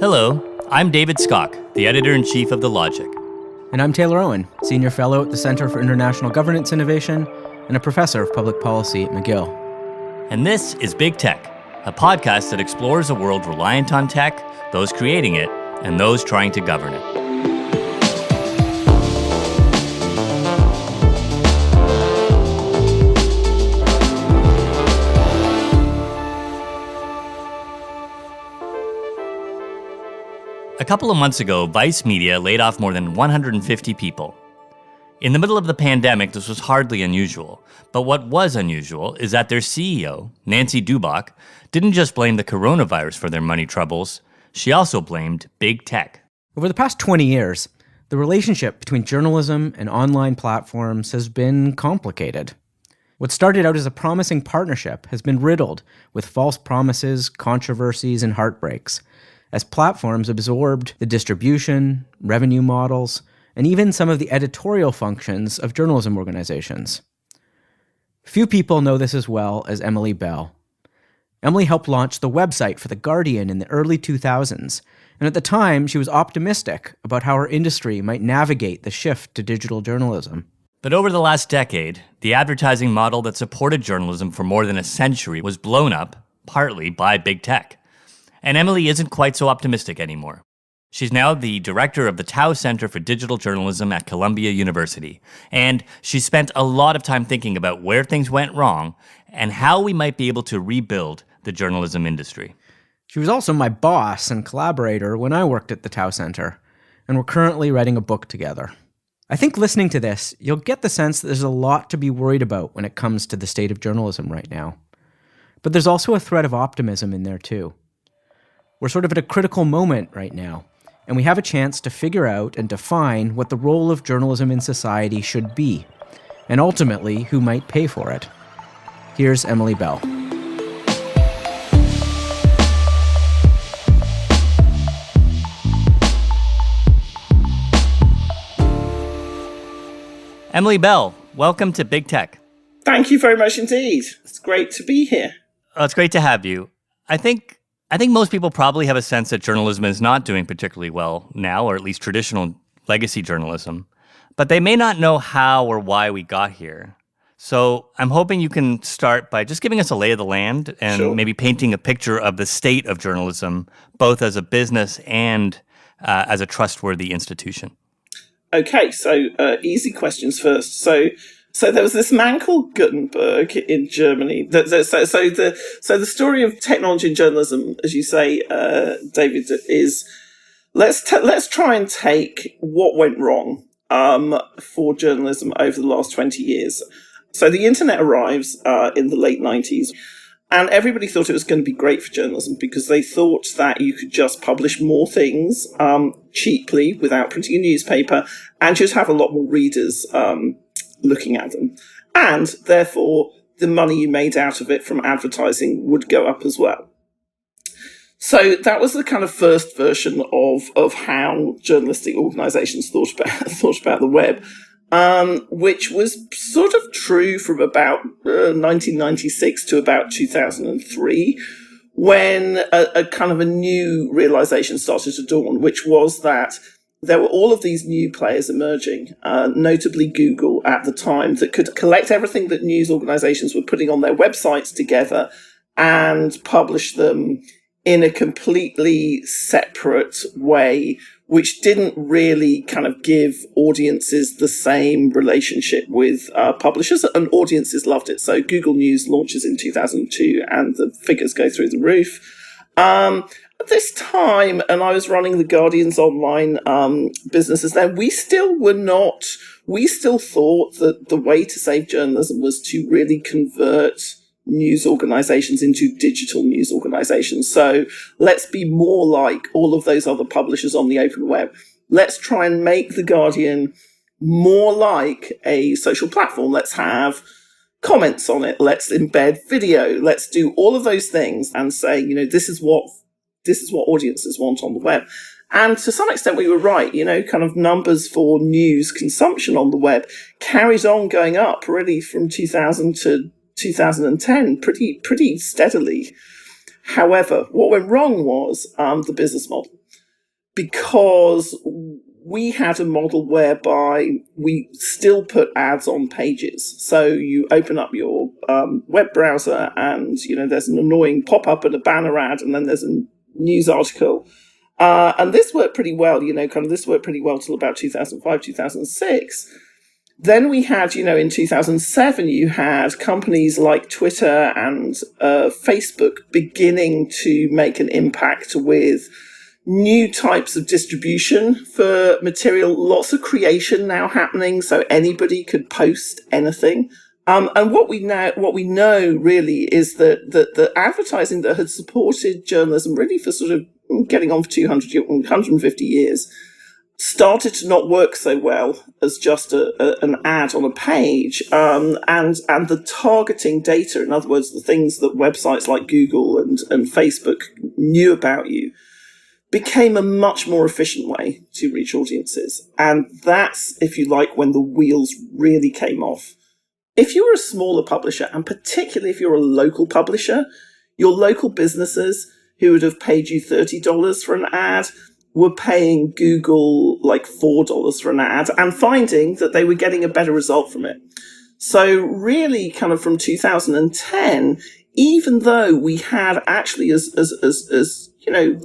Hello, I'm David Skok, the editor-in-chief of The Logic. And I'm Taylor Owen, Senior Fellow at the Center for International Governance Innovation and a Professor of Public Policy at McGill. And this is Big Tech, a podcast that explores a world reliant on tech, those creating it, and those trying to govern it. A couple of months ago, Vice Media laid off more than 150 people. In the middle of the pandemic, this was hardly unusual. But what was unusual is that their CEO, Nancy Dubach, didn't just blame the coronavirus for their money troubles. She also blamed big tech. Over the past 20 years, the relationship between journalism and online platforms has been complicated. What started out as a promising partnership has been riddled with false promises, controversies, and heartbreaks, as platforms absorbed the distribution, revenue models, and even some of the editorial functions of journalism organizations. Few people know this as well as Emily Bell. Emily helped launch the website for The Guardian in the early 2000s, and at the time she was optimistic about how her industry might navigate the shift to digital journalism. But over the last decade, the advertising model that supported journalism for more than a century was blown up, partly by big tech. And Emily isn't quite so optimistic anymore. She's now the director of the Tao Center for Digital Journalism at Columbia University, and she's spent a lot of time thinking about where things went wrong and how we might be able to rebuild the journalism industry. She was also my boss and collaborator when I worked at the Tao Center, and we're currently writing a book together. I think listening to this, you'll get the sense that there's a lot to be worried about when it comes to the state of journalism right now. But there's also a thread of optimism in there too. We're sort of at a critical moment right now, and we have a chance to figure out and define what the role of journalism in society should be, and ultimately who might pay for it. Here's Emily Bell. Emily Bell, welcome to Big Tech. Thank you very much indeed. It's great to be here. Oh, it's great to have you. I think most people probably have a sense that journalism is not doing particularly well now, or at least traditional legacy journalism. But they may not know how or why we got here. So I'm hoping you can start by just giving us a lay of the land and maybe painting a picture of the state of journalism, both as a business and as a trustworthy institution. Okay, so easy questions first. So there was this man called Gutenberg in Germany. So the story of technology and journalism, as you say, David, is let's try and take what went wrong for journalism over the last 20 years. So the internet arrives in the late 90s, and everybody thought it was going to be great for journalism because they thought that you could just publish more things cheaply without printing a newspaper and just have a lot more readers looking at them. And therefore, the money you made out of it from advertising would go up as well. So that was the kind of first version of how journalistic organizations thought about the web, which was sort of true from about 1996 to about 2003, when a kind of a new realization started to dawn, which was that there were all of these new players emerging, notably Google at the time, that could collect everything that news organizations were putting on their websites together and publish them in a completely separate way, which didn't really kind of give audiences the same relationship with publishers, and audiences loved it. So Google News launches in 2002 and the figures go through the roof. At this time, and I was running the Guardian's online businesses then, we still thought that the way to save journalism was to really convert news organizations into digital news organizations. So let's be more like all of those other publishers on the open web. Let's try and make the Guardian more like a social platform. Let's have comments on it. Let's embed video. Let's do all of those things and say, this is what audiences want on the web. And to some extent, we were right. Kind of numbers for news consumption on the web carried on going up really from 2000 to 2010 pretty steadily. However, what went wrong was the business model, because we had a model whereby we still put ads on pages. So you open up your web browser and, there's an annoying pop-up and a banner ad, and then there's a news article. And this worked pretty well, this worked pretty well till about 2005, 2006. Then we had, in 2007, you had companies like Twitter and Facebook beginning to make an impact with new types of distribution for material, lots of creation now happening, so anybody could post anything. And what we know really is that the advertising that had supported journalism really for sort of getting on for 150 years started to not work so well as just an ad on a page, and the targeting data, in other words, the things that websites like Google and Facebook knew about you, became a much more efficient way to reach audiences. And that's, if you like, when the wheels really came off. If you were a smaller publisher, and particularly if you're a local publisher, your local businesses who would have paid you $30 for an ad were paying Google like $4 for an ad and finding that they were getting a better result from it. So really kind of from 2010, even though we had actually as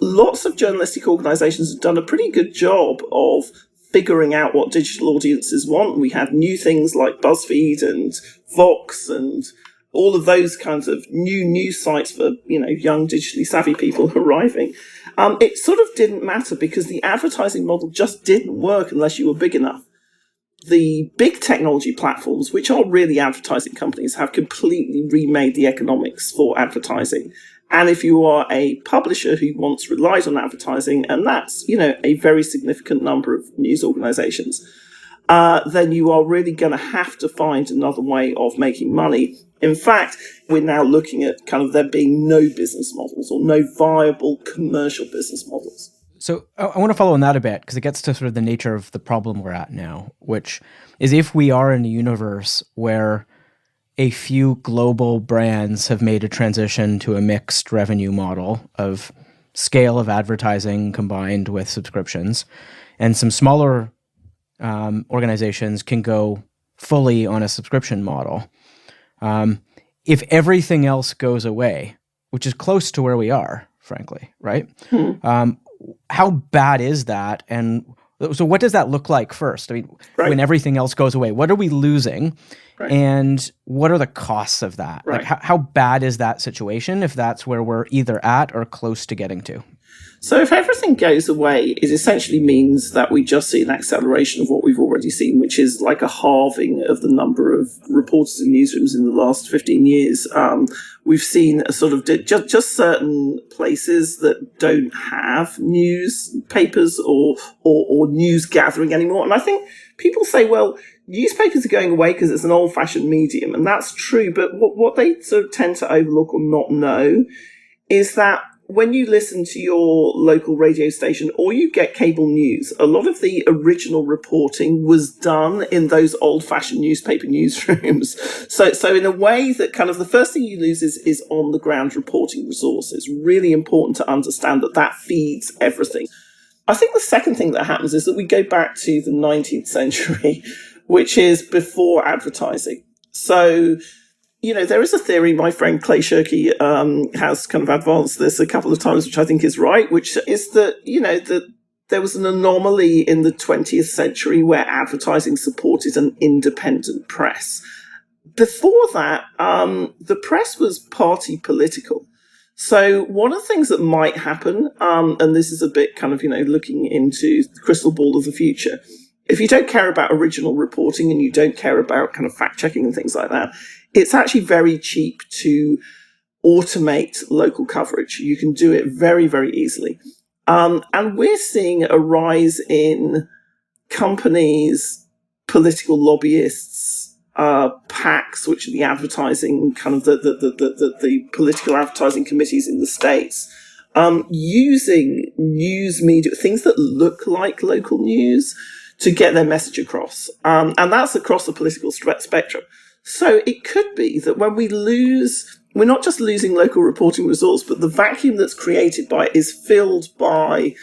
lots of journalistic organizations have done a pretty good job of figuring out what digital audiences want. We had new things like BuzzFeed and Vox and all of those kinds of new news sites for, young digitally savvy people arriving. It sort of didn't matter because the advertising model just didn't work unless you were big enough. The big technology platforms, which are really advertising companies, have completely remade the economics for advertising. And if you are a publisher who once relied on advertising, and that's, a very significant number of news organizations, then you are really going to have to find another way of making money. In fact, we're now looking at kind of there being no business models or no viable commercial business models. So I want to follow on that a bit because it gets to sort of the nature of the problem we're at now, which is if we are in a universe where a few global brands have made a transition to a mixed revenue model of scale of advertising combined with subscriptions, and some smaller organizations can go fully on a subscription model. If everything else goes away, which is close to where we are, frankly, right? How bad is that? And so what does that look like first? I mean, when everything else goes away, what are we losing? Right. And what are the costs of that? Right. Like how bad is that situation if that's where we're either at or close to getting to? So if everything goes away, it essentially means that we just see an acceleration of what we've already seen, which is like a halving of the number of reporters in newsrooms in the last 15 years. We've seen a sort of just certain places that don't have newspapers or news gathering anymore. And I think people say, well, newspapers are going away because it's an old-fashioned medium, and that's true. But what they sort of tend to overlook or not know is that when you listen to your local radio station or you get cable news, a lot of the original reporting was done in those old-fashioned newspaper newsrooms. So in a way that kind of the first thing you lose is on-the-ground reporting resources. Really important to understand that feeds everything. I think the second thing that happens is that we go back to the 19th century, which is before advertising. So there is a theory, my friend Clay Shirky has kind of advanced this a couple of times, which I think is right, which is that, that there was an anomaly in the 20th century where advertising supported an independent press. Before that, the press was party political. So one of the things that might happen, and this is a bit kind of, looking into the crystal ball of the future, if you don't care about original reporting and you don't care about kind of fact-checking and things like that, it's actually very cheap to automate local coverage. You can do it very, very easily. And we're seeing a rise in companies, political lobbyists, PACs, which are the advertising, kind of the political advertising committees in the States, using news media, things that look like local news, to get their message across. And that's across the political spectrum. So it could be that when we lose, we're not just losing local reporting resource, but the vacuum that's created by it is filled by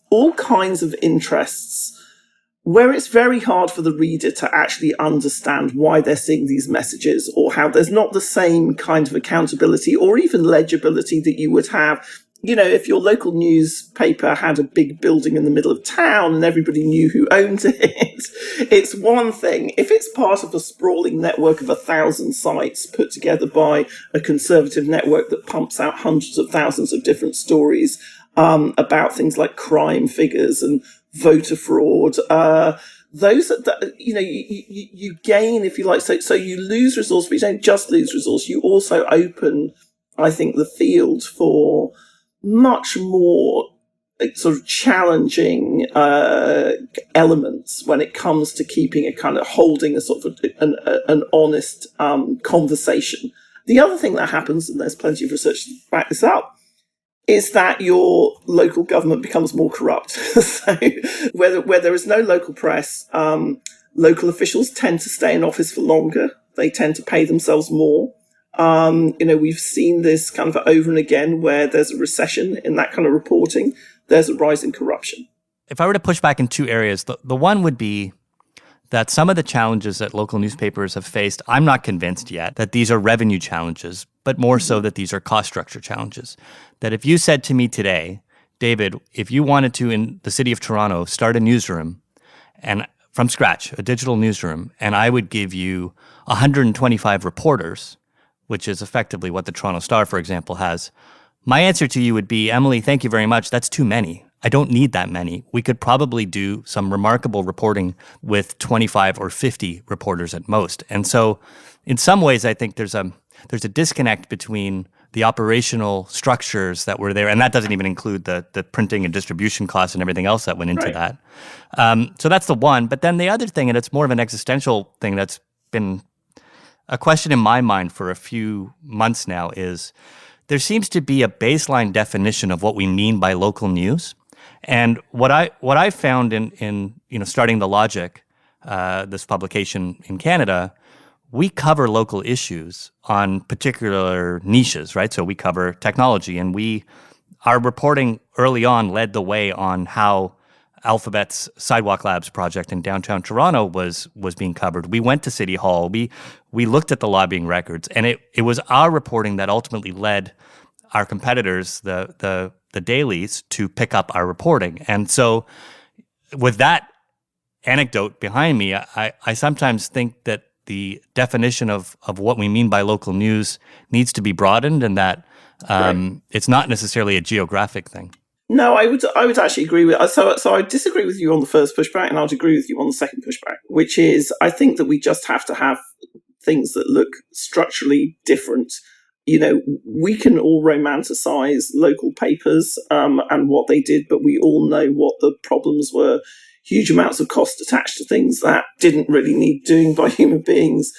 all kinds of interests where it's very hard for the reader to actually understand why they're seeing these messages, or how there's not the same kind of accountability or even legibility that you would have. You know, if your local newspaper had a big building in the middle of town and everybody knew who owned it, it's one thing. If it's part of a sprawling network of 1,000 sites put together by a conservative network that pumps out hundreds of thousands of different stories about things like crime figures and voter fraud, those that you gain, if you like. So you lose resource, but you don't just lose resource. You also open, I think, the field for much more sort of challenging elements when it comes to keeping a kind of holding a sort of an honest conversation. The other thing that happens, and there's plenty of research to back this up, is that your local government becomes more corrupt. So where there is no local press, local officials tend to stay in office for longer. They tend to pay themselves more. We've seen this kind of over and again where there's a recession in that kind of reporting. There's a rise in corruption. If I were to push back in two areas, the one would be that some of the challenges that local newspapers have faced, I'm not convinced yet that these are revenue challenges, but more so that these are cost structure challenges. That if you said to me today, David, if you wanted to, in the city of Toronto, start a newsroom and from scratch, a digital newsroom, and I would give you 125 reporters, which is effectively what the Toronto Star, for example, has, my answer to you would be, Emily, thank you very much. That's too many. I don't need that many. We could probably do some remarkable reporting with 25 or 50 reporters at most. And so in some ways, I think there's a disconnect between the operational structures that were there, and that doesn't even include the printing and distribution costs and everything else that went into that. So that's the one. But then the other thing, and it's more of an existential thing that's been a question in my mind for a few months now, is there seems to be a baseline definition of what we mean by local news. And what I found in starting The Logic, this publication in Canada, we cover local issues on particular niches, right? So we cover technology, and our reporting early on led the way on how Alphabet's Sidewalk Labs project in downtown Toronto was being covered. We went to City Hall. We looked at the lobbying records, and it was our reporting that ultimately led our competitors, the dailies, to pick up our reporting. And so with that anecdote behind me, I sometimes think that the definition of what we mean by local news needs to be broadened, and that it's not necessarily a geographic thing. No, I would actually agree with. So I disagree with you on the first pushback, and I'd agree with you on the second pushback, which is I think that we just have to have things that look structurally different. We can all romanticize local papers and what they did, but we all know what the problems were. Huge amounts of cost attached to things that didn't really need doing by human beings.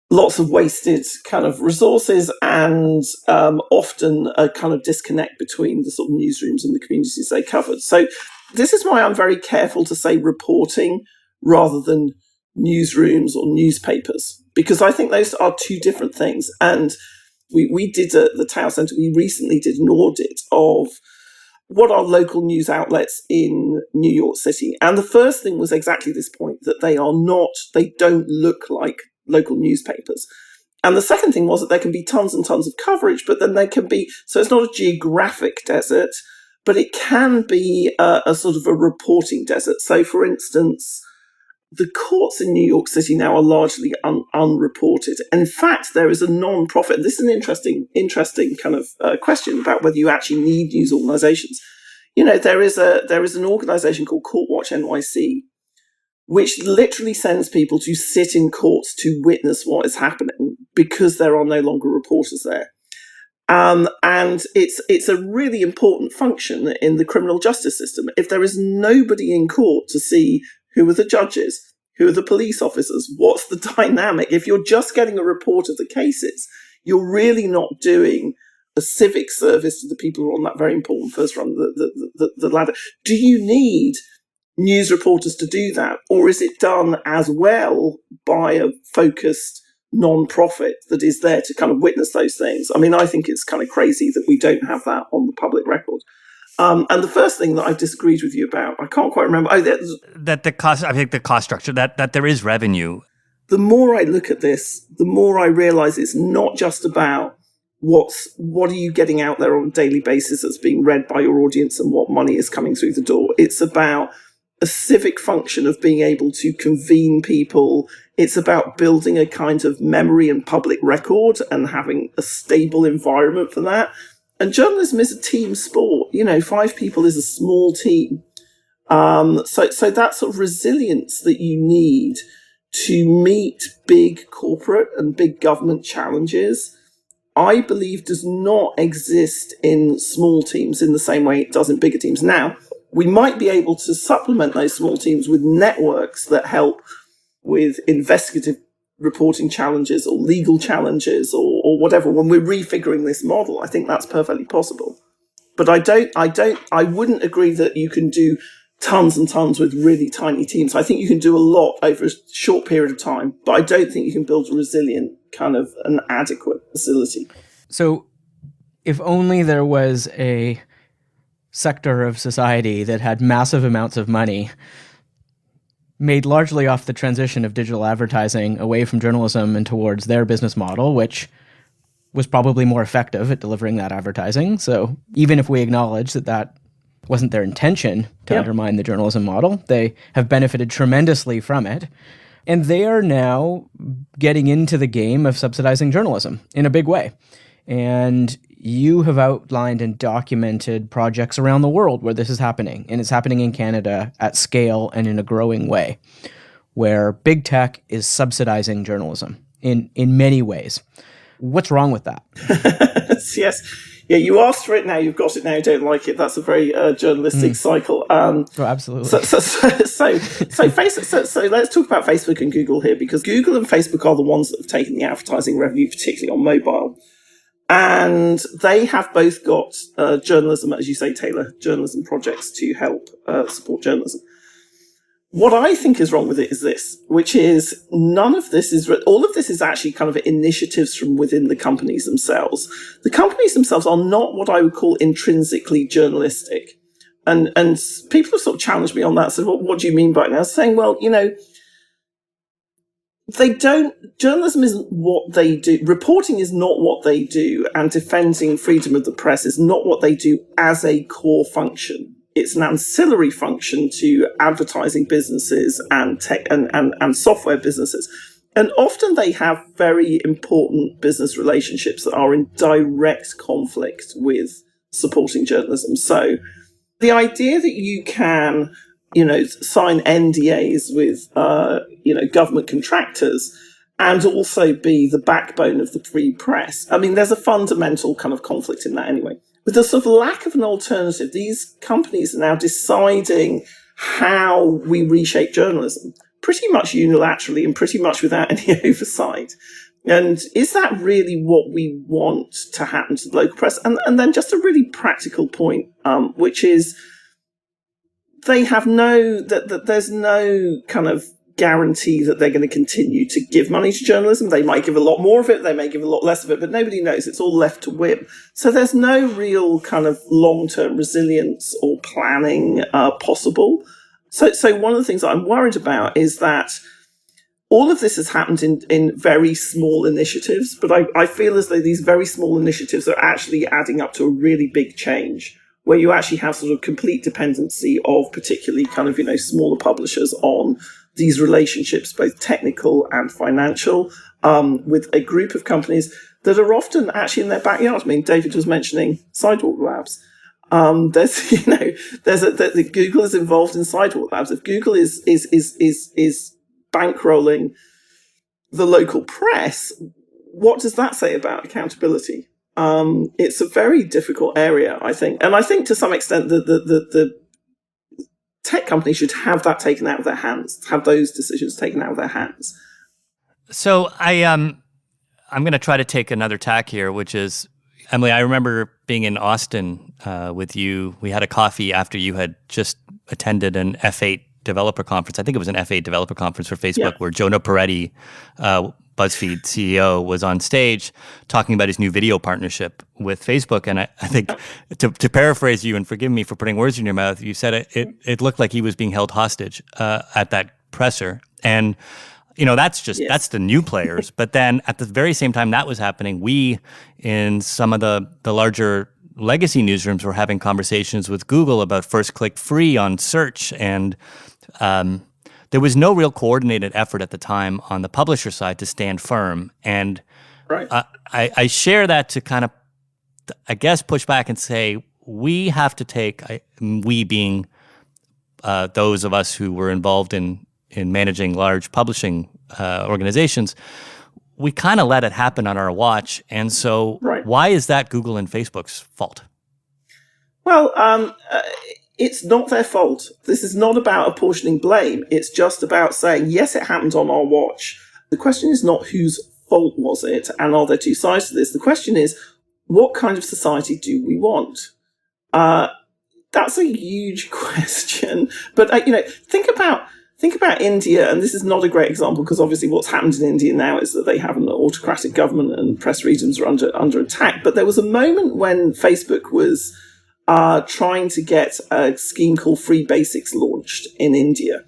Lots of wasted kind of resources, and often a kind of disconnect between the sort of newsrooms and the communities they covered. So this is why I'm very careful to say reporting rather than newsrooms or newspapers, because I think those are two different things. And we did at the Tower Centre, we recently did an audit of what are local news outlets in New York City. And the first thing was exactly this point, that they don't look like local newspapers. And the second thing was that there can be tons and tons of coverage, but then there can be, so it's not a geographic desert, but it can be a sort of a reporting desert. So for instance, the courts in New York City now are largely unreported. In fact, there is a non-profit. This is an interesting kind of question about whether you actually need news organizations. There is an organization called Court Watch NYC, which literally sends people to sit in courts to witness what is happening because there are no longer reporters there. And it's a really important function in the criminal justice system. If there is nobody in court to see who are the judges, who are the police officers, what's the dynamic, if you're just getting a report of the cases, you're really not doing a civic service to the people who are on that very important first rung the ladder. Do you need news reporters to do that, or is it done as well by a focused non-profit that is there to kind of witness those things. I mean, I think it's kind of crazy that we don't have that on the public record. And the first thing that I've disagreed with you about, I can't quite remember. That the cost, I think the cost structure, that there is revenue. The more I look at this, the more I realize it's not just about what are you getting out there on a daily basis that's being read by your audience and what money is coming through the door. It's about a civic function of being able to convene people. It's about building a kind of memory and public record and having a stable environment for that. And journalism is a team sport. 5 people is a small team. So that sort of resilience that you need to meet big corporate and big government challenges, I believe does not exist in small teams in the same way it does in bigger teams. Now, we might be able to supplement those small teams with networks that help with investigative reporting challenges or legal challenges or whatever. When we're refiguring this model, I think that's perfectly possible. But I wouldn't agree that you can do tons and tons with really tiny teams. I think you can do a lot over a short period of time, but I don't think you can build a resilient kind of an adequate facility. So if only there was a sector of society that had massive amounts of money made largely off the transition of digital advertising away from journalism and towards their business model, which was probably more effective at delivering that advertising. So even if we acknowledge that that wasn't their intention to undermine the journalism model, they have benefited tremendously from it. And they are now getting into the game of subsidizing journalism in a big way. And you have outlined and documented projects around the world where this is happening. And it's happening in Canada at scale and in a growing way, where big tech is subsidizing journalism in many ways. What's wrong with that? Yes. Yeah, you asked for it, now you've got it, now you don't like it. That's a very journalistic cycle. Oh, absolutely. So let's talk about Facebook and Google here, because Google and Facebook are the ones that have taken the advertising revenue, particularly on mobile. And they have both got journalism, as you say, Taylor, journalism projects to help support journalism. What I think is wrong with it is this, which is all of this is actually kind of initiatives from within the companies themselves. The companies themselves are not what I would call intrinsically journalistic. And people have sort of challenged me on that. So what do you mean by it? And I was saying, well, journalism isn't what they do. Reporting is not what they do. And defending freedom of the press is not what they do as a core function. It's an ancillary function to advertising businesses and tech and software businesses. And often they have very important business relationships that are in direct conflict with supporting journalism. So the idea that you can, sign NDAs with, government contractors and also be the backbone of the free press. I mean, there's a fundamental kind of conflict in that anyway. With the sort of lack of an alternative, these companies are now deciding how we reshape journalism, pretty much unilaterally and pretty much without any oversight. And is that really what we want to happen to the local press? And then just a really practical point, which is they have there's no kind of guarantee that they're going to continue to give money to journalism. They might give a lot more of it, they may give a lot less of it, but nobody knows. It's all left to whim. So there's no real kind of long-term resilience or planning possible. So one of the things that I'm worried about is that all of this has happened in very small initiatives, but I feel as though these very small initiatives are actually adding up to a really big change, where you actually have sort of complete dependency of particularly kind of, smaller publishers on these relationships, both technical and financial, with a group of companies that are often actually in their backyard. I mean, David was mentioning Sidewalk Labs. Google is involved in Sidewalk Labs. If Google is bankrolling the local press, what does that say about accountability? It's a very difficult area, I think. And I think to some extent the tech companies should have that taken out of their hands, have those decisions taken out of their hands. So I'm going to try to take another tack here, which is, Emily, I remember being in Austin with you. We had a coffee after you had just attended an F8 developer conference. I think it was an F8 developer conference for Facebook, where Jonah Peretti BuzzFeed CEO, was on stage talking about his new video partnership with Facebook. And I think, to paraphrase you, and forgive me for putting words in your mouth, you said it looked like he was being held hostage at that presser. And that's the new players. But then at the very same time that was happening, we, in some of the larger legacy newsrooms, were having conversations with Google about first click free on search. And there was no real coordinated effort at the time on the publisher side to stand firm. And I share that to kind of, I guess, push back and say, we have to take, we being those of us who were involved in managing large publishing organizations, we kind of let it happen on our watch. And so why is that Google and Facebook's fault? Well, it's not their fault. This is not about apportioning blame. It's just about saying, yes, it happened on our watch. The question is not whose fault was it, and are there two sides to this? The question is, what kind of society do we want? That's a huge question. But think about India, and this is not a great example because obviously what's happened in India now is that they have an autocratic government and press freedoms are under attack. But there was a moment when Facebook was trying to get a scheme called Free Basics launched in India.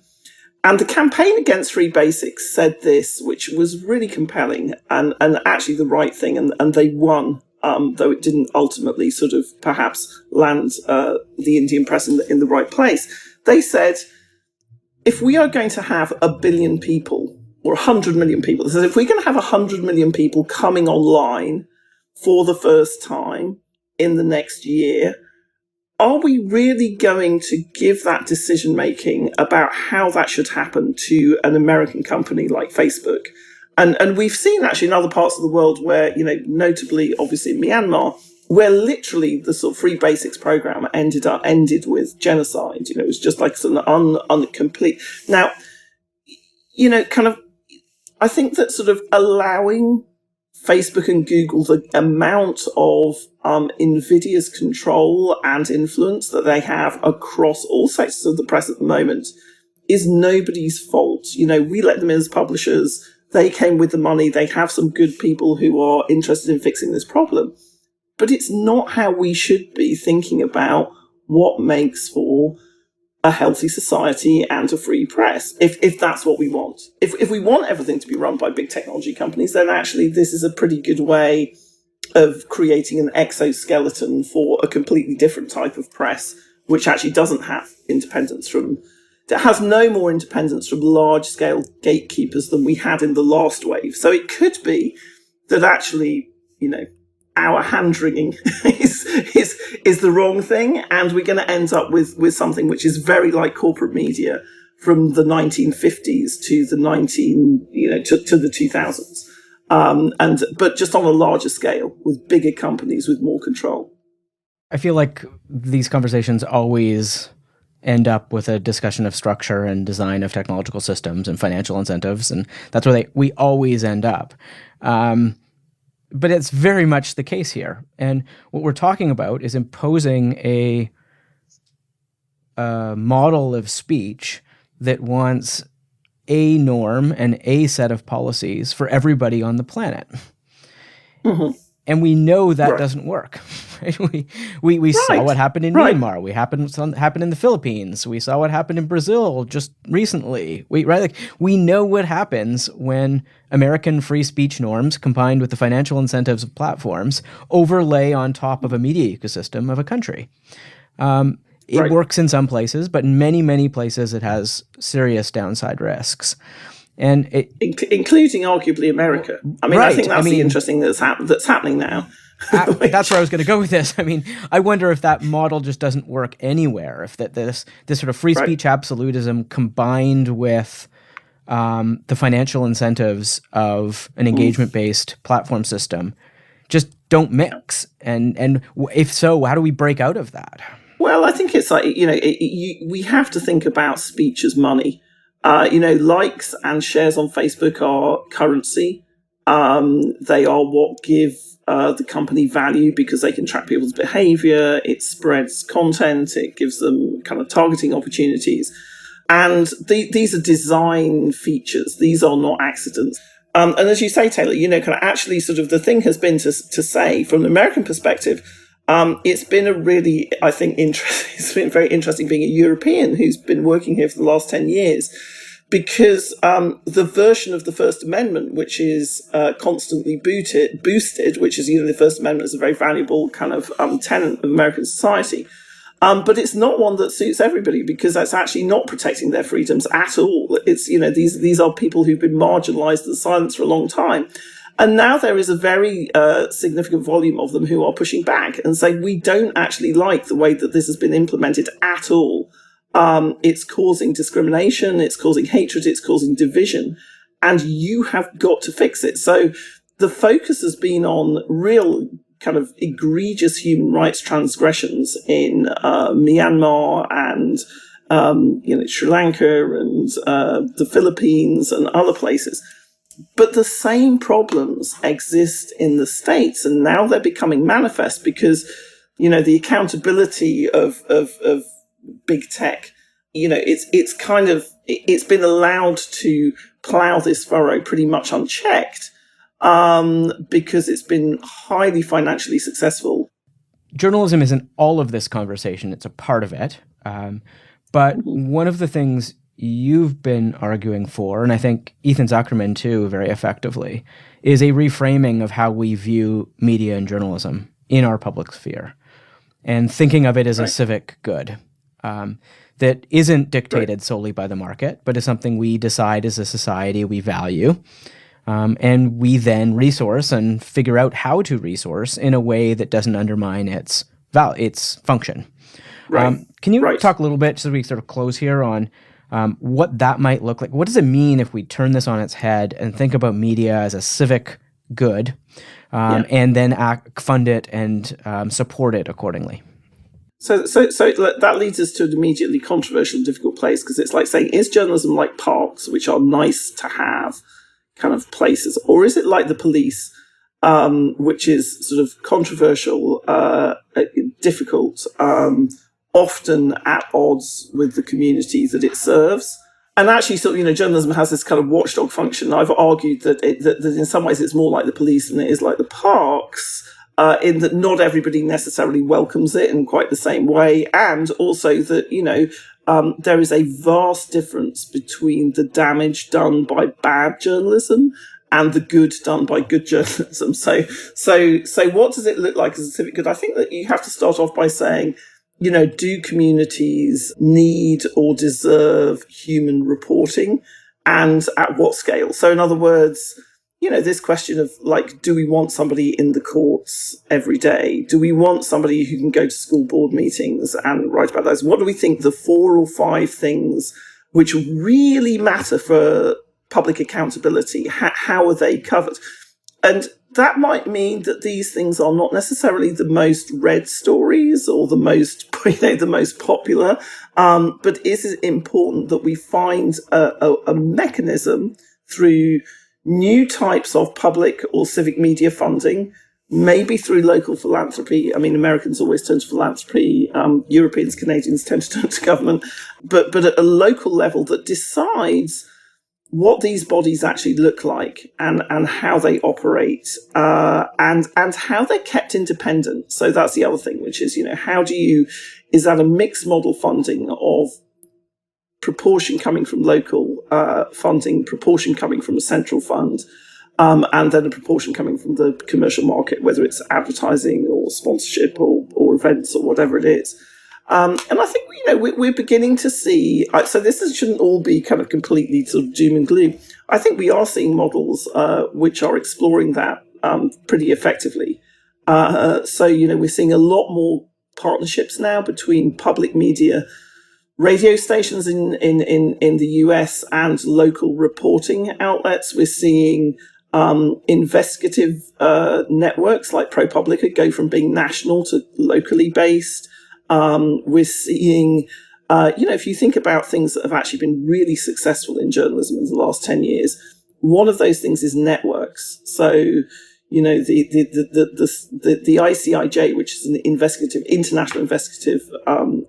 And the campaign against Free Basics said this, which was really compelling and actually the right thing, and they won, though it didn't ultimately sort of perhaps land the Indian press in the right place. They said, if we are going to have 1 billion people or 100 million people, they said, if we're going to have 100 million people coming online for the first time in the next year, are we really going to give that decision making about how that should happen to an American company like Facebook? And we've seen actually in other parts of the world where, notably, obviously in Myanmar, where literally the sort of Free Basics program ended with genocide. It was just like an incomplete. Now, I think that sort of allowing Facebook and Google the amount of invidious control and influence that they have across all sectors of the press at the moment is nobody's fault. We let them in as publishers. They came with the money. They have some good people who are interested in fixing this problem. But it's not how we should be thinking about what makes for a healthy society and a free press, if that's what we want. If we want everything to be run by big technology companies, then actually this is a pretty good way of creating an exoskeleton for a completely different type of press, which actually doesn't have independence that has no more independence from large-scale gatekeepers than we had in the last wave. So it could be that actually, our hand-wringing is the wrong thing, and we're going to end up with something which is very like corporate media from the 1950s to the to the 2000s, but just on a larger scale with bigger companies with more control. I feel like these conversations always end up with a discussion of structure and design of technological systems and financial incentives, and that's where we always end up. But it's very much the case here. And what we're talking about is imposing a model of speech that wants a norm and a set of policies for everybody on the planet. Mm-hmm. And we know that doesn't work. Right? We saw what happened in Myanmar. Happened in the Philippines. We saw what happened in Brazil just recently. We know what happens when American free speech norms combined with the financial incentives of platforms overlay on top of a media ecosystem of a country. It works in some places, but in many, many places it has serious downside risks. And including arguably America. I think that's the interesting thing that's happening now. That's where I was going to go with this. I wonder if that model just doesn't work anywhere. If this sort of free speech absolutism combined with the financial incentives of an engagement-based platform system just don't mix. And if so, how do we break out of that? Well, I think it's like we have to think about speech as money. Likes and shares on Facebook are currency. They are what give the company value because they can track people's behavior. It spreads content. It gives them kind of targeting opportunities. And these are design features. These are not accidents. And as you say, Taylor, kind of actually sort of the thing has been to say from the American perspective, it's been a really, I think, it's been very interesting being a European who's been working here for the last 10 years, because the version of the First Amendment, which is constantly boosted, which is, the First Amendment is a very valuable kind of tenet of American society. But it's not one that suits everybody, because that's actually not protecting their freedoms at all. It's, these are people who've been marginalized and silenced for a long time. And now there is a very significant volume of them who are pushing back and saying, we don't actually like the way that this has been implemented at all. It's causing discrimination, it's causing hatred, it's causing division, and you have got to fix it. So the focus has been on real kind of egregious human rights transgressions in Myanmar and Sri Lanka and the Philippines and other places. But the same problems exist in the States, and now they're becoming manifest because, the accountability of big tech, it's been allowed to plow this furrow pretty much unchecked, because it's been highly financially successful. Journalism isn't all of this conversation, it's a part of it. But one of the things you've been arguing for, and I think Ethan Zuckerman too, very effectively, is a reframing of how we view media and journalism in our public sphere, and thinking of it as a civic good that isn't dictated solely by the market, but is something we decide as a society we value. And we then resource and figure out how to resource in a way that doesn't undermine its function. Can you talk a little bit, just as we sort of close here, on what that might look like? What does it mean if we turn this on its head and think about media as a civic good, and then fund it and support it accordingly? So that leads us to an immediately controversial and difficult place, because it's like saying, is journalism like parks, which are nice to have kind of places, or is it like the police, which is sort of controversial, difficult, often at odds with the community that it serves? And actually, journalism has this kind of watchdog function. I've argued that in some ways it's more like the police than it is like the parks, in that not everybody necessarily welcomes it in quite the same way, and also that, there is a vast difference between the damage done by bad journalism and the good done by good journalism. So what does it look like as a civic good? I think that you have to start off by saying, do communities need or deserve human reporting, and at what scale? So in other words, this question of like, do we want somebody in the courts every day? Do we want somebody who can go to school board meetings and write about those? What do we think the 4 or 5 things which really matter for public accountability? How are they covered? And that might mean that these things are not necessarily the most read stories or the most, the most popular. But is it important that we find a mechanism through new types of public or civic media funding, maybe through local philanthropy? I mean, Americans always turn to philanthropy. Europeans, Canadians tend to turn to government. But at a local level that decides what these bodies actually look like and how they operate, and how they're kept independent. So that's the other thing, which is, is that a mixed model funding of proportion coming from local funding, proportion coming from a central fund, and then a proportion coming from the commercial market, whether it's advertising or sponsorship or events or whatever it is. And I think, we're beginning to see, so this shouldn't all be kind of completely sort of doom and gloom. I think we are seeing models which are exploring that pretty effectively. So, we're seeing a lot more partnerships now between public media, radio stations in the US, and local reporting outlets. We're seeing investigative networks like ProPublica go from being national to locally based. We're seeing, if you think about things that have actually been really successful in journalism in the last 10 years, one of those things is networks. So, The ICIJ, which is an international investigative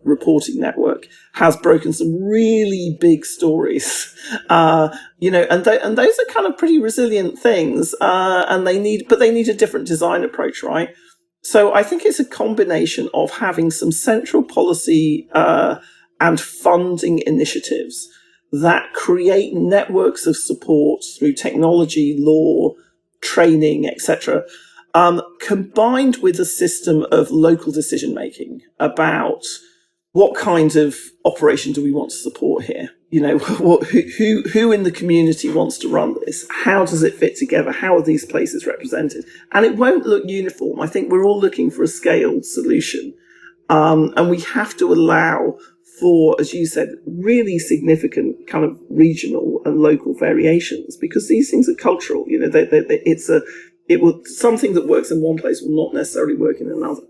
reporting network, has broken some really big stories. And those are kind of pretty resilient things, and they need a different design approach, right? So I think it's a combination of having some central policy and funding initiatives that create networks of support through technology, law, training, etc., combined with a system of local decision making about what kind of operation do we want to support here. Who in the community wants to run this? How does it fit together? How are these places represented? And it won't look uniform. I think we're all looking for a scaled solution, and we have to allow for, as you said, really significant kind of regional and local variations, because these things are cultural. Something that works in one place will not necessarily work in another.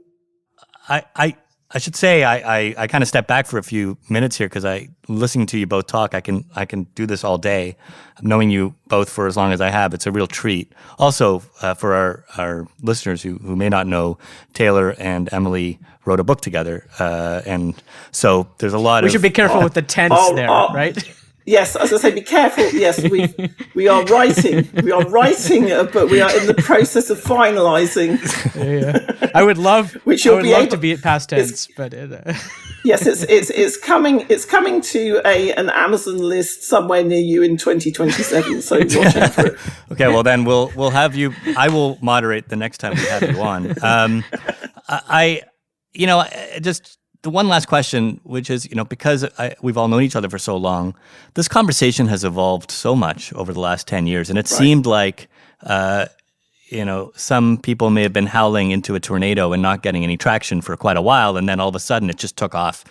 I should say I kind of step back for a few minutes here, because listening to you both talk, I can do this all day. Knowing you both for as long as I have, it's a real treat. Also, for our listeners who may not know, Taylor and Emily wrote a book together, and so there's a lot. We should be careful with the tense right? Yes, as I say, be careful. Yes, we are writing, but we are in the process of finalising. Yeah. I would love to be at past tense, but yes, it's coming. It's coming to an Amazon list somewhere near you in 2027. So watch out for it. Okay, well then we'll have you. I will moderate the next time we have you on. Just the one last question, which is, because we've all known each other for so long, this conversation has evolved so much over the last 10 years. And it seemed like, some people may have been howling into a tornado and not getting any traction for quite a while. And then all of a sudden it just took off.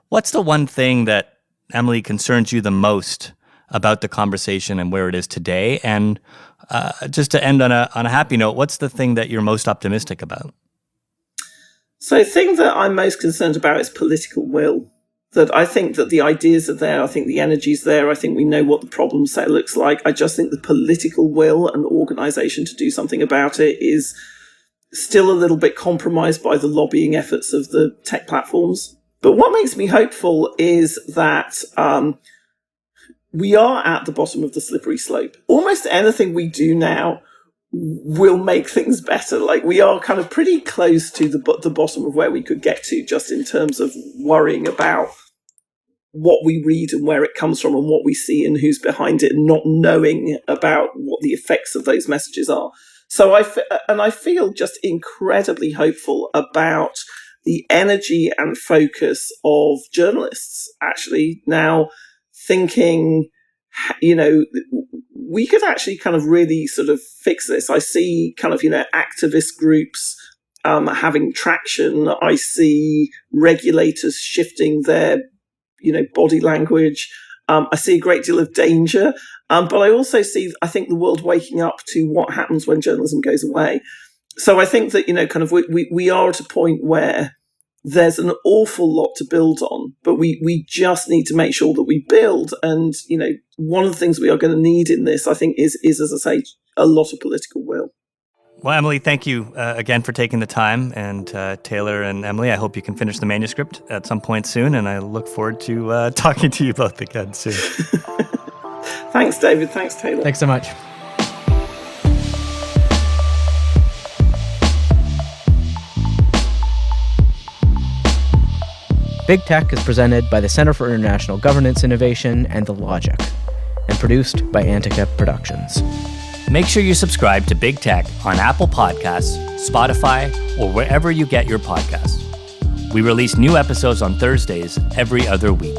What's the one thing that, Emily, concerns you the most about the conversation and where it is today? And just to end on a happy note, what's the thing that you're most optimistic about? So the thing that I'm most concerned about is political will. That I think that the ideas are there. I think the energy's there. I think we know what the problem set looks like. I just think the political will and organisation to do something about it is still a little bit compromised by the lobbying efforts of the tech platforms. But what makes me hopeful is that we are at the bottom of the slippery slope. Almost anything we do now will make things better. Like, we are kind of pretty close to the bottom of where we could get to, just in terms of worrying about what we read and where it comes from and what we see and who's behind it, and not knowing about what the effects of those messages are. So I feel just incredibly hopeful about the energy and focus of journalists actually now thinking, we could actually kind of really sort of fix this. I see kind of, activist groups having traction. I see regulators shifting their, body language. I see a great deal of danger. But I also see, I think, the world waking up to what happens when journalism goes away. So I think that, kind of we are at a point where there's an awful lot to build on, but we just need to make sure that we build. And, one of the things we are going to need in this, I think, is, as I say, a lot of political will. Well, Emily, thank you again for taking the time. And Taylor and Emily, I hope you can finish the manuscript at some point soon. And I look forward to talking to you both again soon. Thanks, David. Thanks, Taylor. Thanks so much. Big Tech is presented by the Center for International Governance Innovation and The Logic, and produced by Antica Productions. Make sure you subscribe to Big Tech on Apple Podcasts, Spotify, or wherever you get your podcasts. We release new episodes on Thursdays every other week.